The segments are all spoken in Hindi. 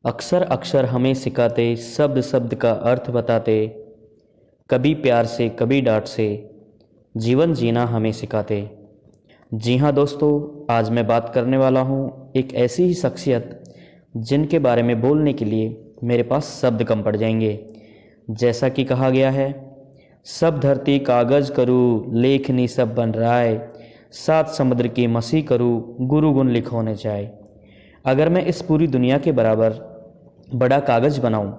अक्सर अक्षर हमें सिखाते, शब्द शब्द का अर्थ बताते, कभी प्यार से कभी डांट से जीवन जीना हमें सिखाते। जी हाँ दोस्तों, आज मैं बात करने वाला हूँ एक ऐसी ही शख्सियत जिनके बारे में बोलने के लिए मेरे पास शब्द कम पड़ जाएंगे। जैसा कि कहा गया है, सब धरती कागज करूँ लेखनी सब बन राय, सात समुद्र की मसी करूँ गुरु गुण लिखोने जाए। अगर मैं इस पूरी दुनिया के बराबर बड़ा कागज बनाऊं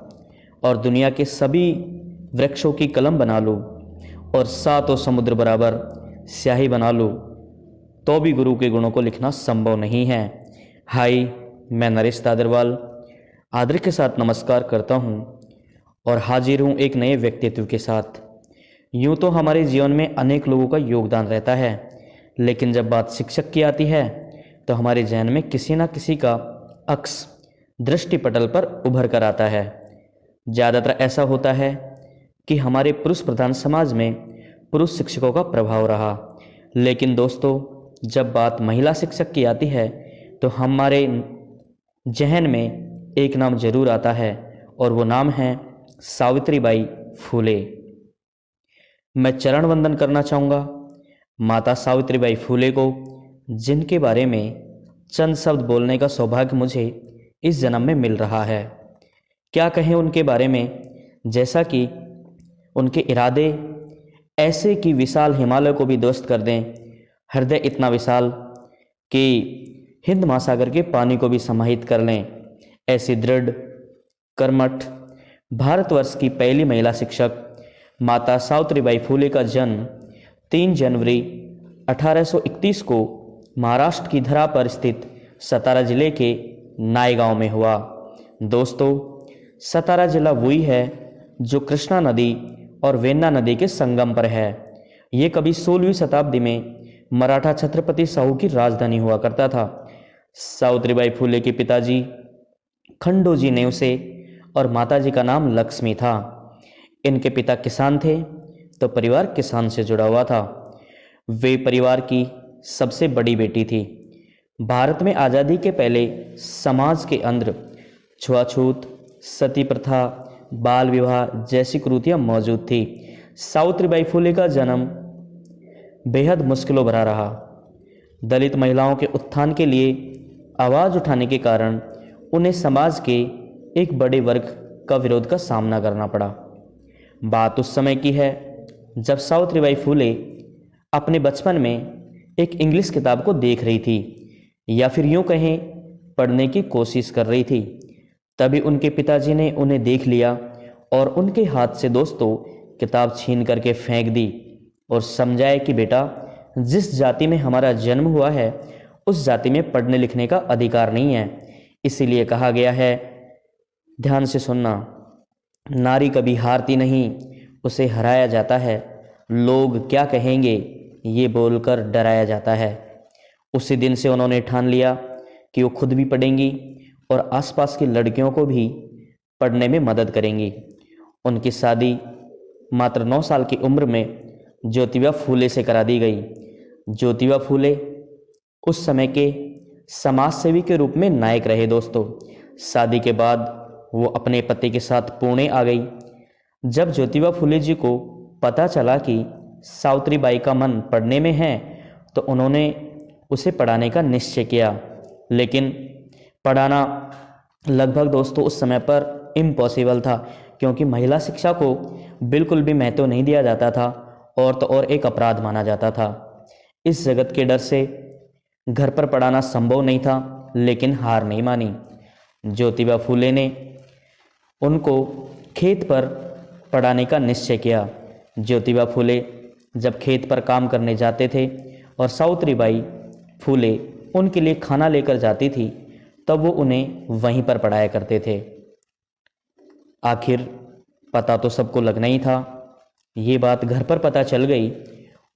और दुनिया के सभी वृक्षों की कलम बना लूं और सातों समुद्र बराबर स्याही बना लूं, तो भी गुरु के गुणों को लिखना संभव नहीं है। हाय, मैं नरेश तादरवाल आदर के साथ नमस्कार करता हूं और हाजिर हूं एक नए व्यक्तित्व के साथ। यूं तो हमारे जीवन में अनेक लोगों का योगदान रहता है, लेकिन जब बात शिक्षक की आती है तो हमारे जहन में किसी न किसी का अक्स दृष्टिपटल पर उभर कर आता है। ज़्यादातर ऐसा होता है कि हमारे पुरुष प्रधान समाज में पुरुष शिक्षकों का प्रभाव रहा, लेकिन दोस्तों जब बात महिला शिक्षक की आती है तो हमारे जहन में एक नाम जरूर आता है और वो नाम है सावित्रीबाई फूले। मैं चरण वंदन करना चाहूँगा माता सावित्रीबाई फूले को, जिनके बारे में चंद शब्द बोलने का सौभाग्य मुझे इस जन्म में मिल रहा है। क्या कहें उनके बारे में, जैसा कि उनके इरादे ऐसे कि विशाल हिमालय को भी ध्वस्त कर दें, हृदय इतना विशाल कि हिंद महासागर के पानी को भी समाहित कर लें। ऐसी दृढ़ कर्मठ भारतवर्ष की पहली महिला शिक्षक माता सावित्रीबाई फूले का जन्म 3 जनवरी 1831 को महाराष्ट्र की धरा पर स्थित सतारा जिले के नायगांव में हुआ। दोस्तों, सतारा जिला वही है जो कृष्णा नदी और वेन्ना नदी के संगम पर है। ये कभी 16वीं शताब्दी में मराठा छत्रपति शाहू की राजधानी हुआ करता था। सावित्रीबाई फूले के पिताजी खंडोजी नेवसे और माताजी का नाम लक्ष्मी था। इनके पिता किसान थे तो परिवार किसान से जुड़ा हुआ था। वे परिवार की सबसे बड़ी बेटी थी। भारत में आज़ादी के पहले समाज के अंदर छुआछूत, सती प्रथा, बाल विवाह जैसी कुरीतियाँ मौजूद थी। सावित्रीबाई फूले का जन्म बेहद मुश्किलों भरा रहा। दलित महिलाओं के उत्थान के लिए आवाज़ उठाने के कारण उन्हें समाज के एक बड़े वर्ग का विरोध का सामना करना पड़ा। बात उस समय की है जब सावित्रीबाई फूले अपने बचपन में एक इंग्लिश किताब को देख रही थी, या फिर यूँ कहें पढ़ने की कोशिश कर रही थी। तभी उनके पिताजी ने उन्हें देख लिया और उनके हाथ से दोस्तों किताब छीन करके फेंक दी और समझाया कि बेटा, जिस जाति में हमारा जन्म हुआ है उस जाति में पढ़ने लिखने का अधिकार नहीं है। इसीलिए कहा गया है, ध्यान से सुनना, नारी कभी हारती नहीं, उसे हराया जाता है। लोग क्या कहेंगे ये बोलकर डराया जाता है। उसी दिन से उन्होंने ठान लिया कि वो खुद भी पढ़ेंगी और आसपास की लड़कियों को भी पढ़ने में मदद करेंगी। उनकी शादी मात्र 9 साल की उम्र में ज्योतिबा फूले से करा दी गई। ज्योतिबा फूले उस समय के समाज सेवी के रूप में नायक रहे। दोस्तों, शादी के बाद वो अपने पति के साथ पुणे आ गई। जब ज्योतिबा फूले जी को पता चला कि सावित्रीबाई का मन पढ़ने में है तो उन्होंने उसे पढ़ाने का निश्चय किया, लेकिन पढ़ाना लगभग दोस्तों उस समय पर इम्पॉसिबल था, क्योंकि महिला शिक्षा को बिल्कुल भी महत्व नहीं दिया जाता था और तो और एक अपराध माना जाता था। इस जगत के डर से घर पर पढ़ाना संभव नहीं था, लेकिन हार नहीं मानी। ज्योतिबा फूले ने उनको खेत पर पढ़ाने का निश्चय किया। ज्योतिबा फूले जब खेत पर काम करने जाते थे और सावित्रीबाई फूले उनके लिए खाना लेकर जाती थी, तब वो उन्हें वहीं पर पढ़ाया करते थे। आखिर पता तो सबको लगना ही था। ये बात घर पर पता चल गई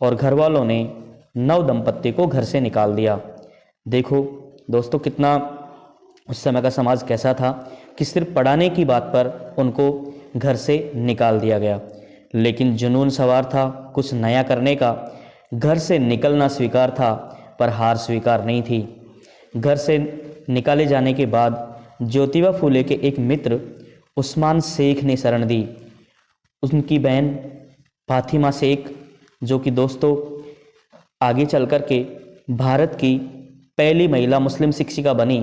और घर वालों ने नव दंपत्ति को घर से निकाल दिया। देखो दोस्तों, कितना उस समय का समाज कैसा था कि सिर्फ पढ़ाने की बात पर उनको घर से निकाल दिया गया। लेकिन जुनून सवार था कुछ नया करने का। घर से निकलना स्वीकार था पर हार स्वीकार नहीं थी। घर से निकाले जाने के बाद ज्योतिबा फूले के एक मित्र उस्मान शेख ने शरण दी। उनकी बहन फातिमा शेख, जो कि दोस्तों आगे चल कर के भारत की पहली महिला मुस्लिम शिक्षिका बनी,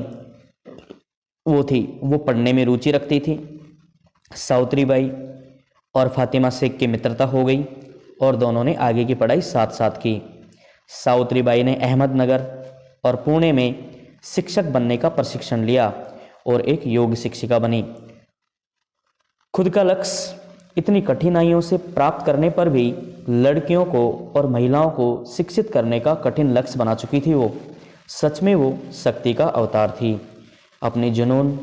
वो पढ़ने में रुचि रखती थी। सावित्री बाई और फातिमा शेख की मित्रता हो गई और दोनों ने आगे की पढ़ाई साथ साथ की। सावित्री बाई ने अहमदनगर और पुणे में शिक्षक बनने का प्रशिक्षण लिया और एक योग शिक्षिका बनी। खुद का लक्ष्य इतनी कठिनाइयों से प्राप्त करने पर भी लड़कियों को और महिलाओं को शिक्षित करने का कठिन लक्ष्य बना चुकी थी। वो सच में वो शक्ति का अवतार थी। अपने जुनून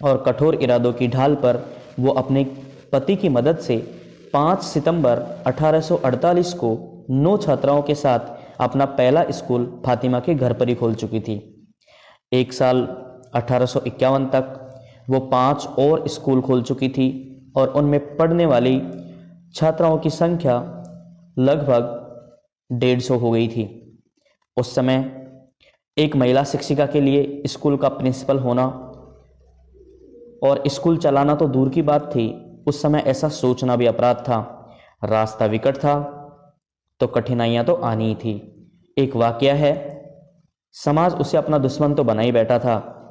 और कठोर इरादों की ढाल पर वो अपने पति की मदद से 5 सितंबर 1848 को 9 छात्राओं के साथ अपना पहला स्कूल फातिमा के घर पर ही खोल चुकी थी। एक साल 1851 तक वो 5 और स्कूल खोल चुकी थी और उनमें पढ़ने वाली छात्राओं की संख्या लगभग 150 हो गई थी। उस समय एक महिला शिक्षिका के लिए स्कूल का प्रिंसिपल होना और स्कूल चलाना तो दूर की बात थी, उस समय ऐसा सोचना भी अपराध था। रास्ता विकट था तो कठिनाइयां तो आनी ही थी। एक वाकया है, समाज उसे अपना दुश्मन तो बना ही बैठा था,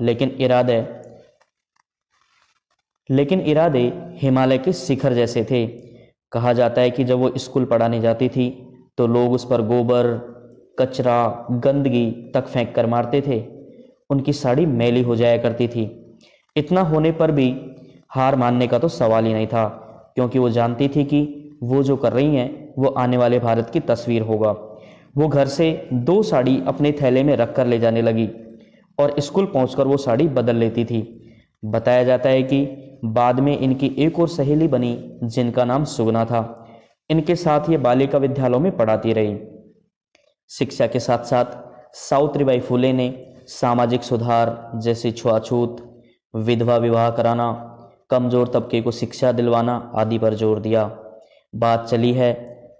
लेकिन इरादे हिमालय के शिखर जैसे थे। कहा जाता है कि जब वो स्कूल पढ़ाने जाती थी तो लोग उस पर गोबर, कचरा, गंदगी तक फेंक कर मारते थे। उनकी साड़ी मैली हो जाया करती थी। इतना होने पर भी हार मानने का तो सवाल ही नहीं था, क्योंकि वो जानती थी कि वो जो कर रही हैं वो आने वाले भारत की तस्वीर होगा। वो घर से 2 साड़ी अपने थैले में रख कर ले जाने लगी और स्कूल पहुंचकर वो साड़ी बदल लेती थी। बताया जाता है कि बाद में इनकी एक और सहेली बनी जिनका नाम सुगना था। इनके साथ ये बालिका विद्यालयों में पढ़ाती रही। शिक्षा के साथ साथ सावित्रीबाई फूले ने सामाजिक सुधार जैसे छुआछूत, विधवा विवाह कराना, कमजोर तबके को शिक्षा दिलवाना आदि पर जोर दिया। बात चली है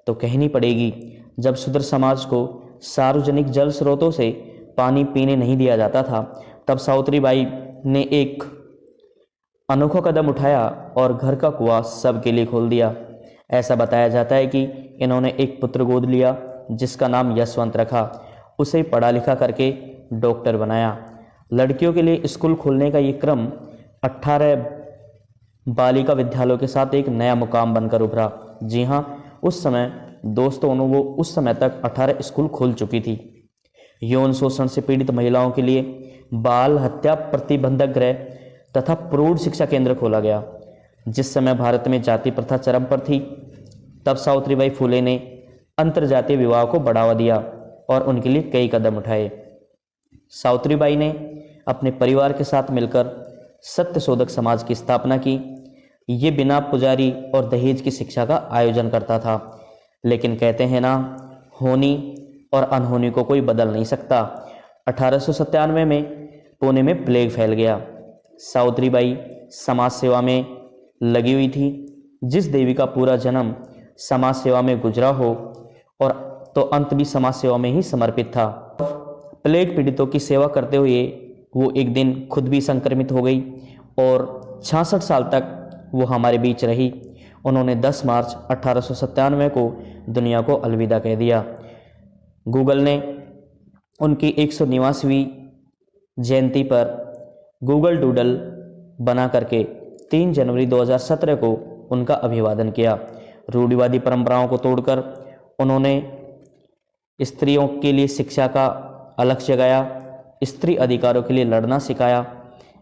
तो कहनी पड़ेगी, जब शूद्र समाज को सार्वजनिक जल स्रोतों से पानी पीने नहीं दिया जाता था, तब सावित्रीबाई ने एक अनोखा कदम उठाया और घर का कुआं सबके लिए खोल दिया। ऐसा बताया जाता है कि इन्होंने एक पुत्र गोद लिया जिसका नाम यशवंत रखा। उसे पढ़ा लिखा करके डॉक्टर बनाया। लड़कियों के लिए स्कूल खोलने का ये क्रम 18 बालिका विद्यालयों के साथ एक नया मुकाम बनकर उभरा। जी हाँ, उस समय दोस्तों वो उस समय तक 18 स्कूल खोल चुकी थी। यौन शोषण से पीड़ित महिलाओं के लिए बाल हत्या प्रतिबंधक गृह तथा प्रौढ़ शिक्षा केंद्र खोला गया। जिस समय भारत में जाति प्रथा चरम पर थी, तब सावित्रीबाई फूले ने अंतरजातीय विवाह को बढ़ावा दिया और उनके लिए कई कदम उठाए। सावित्रीबाई ने अपने परिवार के साथ मिलकर सत्यशोधक समाज की स्थापना की। ये बिना पुजारी और दहेज की शिक्षा का आयोजन करता था। लेकिन कहते हैं ना, होनी और अनहोनी को कोई बदल नहीं सकता। 1897 में पुणे में प्लेग फैल गया। सावित्रीबाई समाज सेवा में लगी हुई थी। जिस देवी का पूरा जन्म समाज सेवा में गुजरा हो और तो अंत भी समाज सेवा में ही समर्पित था। प्लेग पीड़ितों की सेवा करते हुए वो एक दिन खुद भी संक्रमित हो गई और 66 साल तक वो हमारे बीच रही। उन्होंने 10 मार्च 1897 को दुनिया को अलविदा कह दिया। गूगल ने उनकी 190वीं जयंती पर गूगल डूडल बना करके 3 जनवरी 2017 को उनका अभिवादन किया। रूढ़िवादी परंपराओं को तोड़कर उन्होंने स्त्रियों के लिए शिक्षा का अलख जगाया, स्त्री अधिकारों के लिए लड़ना सिखाया।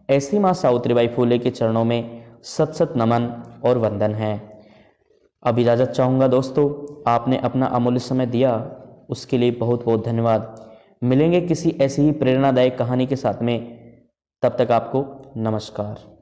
ऐसी माँ सावित्रीबाई फूले के चरणों में सत सत नमन और वंदन है। अब इजाज़त चाहूँगा दोस्तों, आपने अपना अमूल्य समय दिया, उसके लिए बहुत बहुत धन्यवाद। मिलेंगे किसी ऐसी ही प्रेरणादायक कहानी के साथ में, तब तक आपको नमस्कार।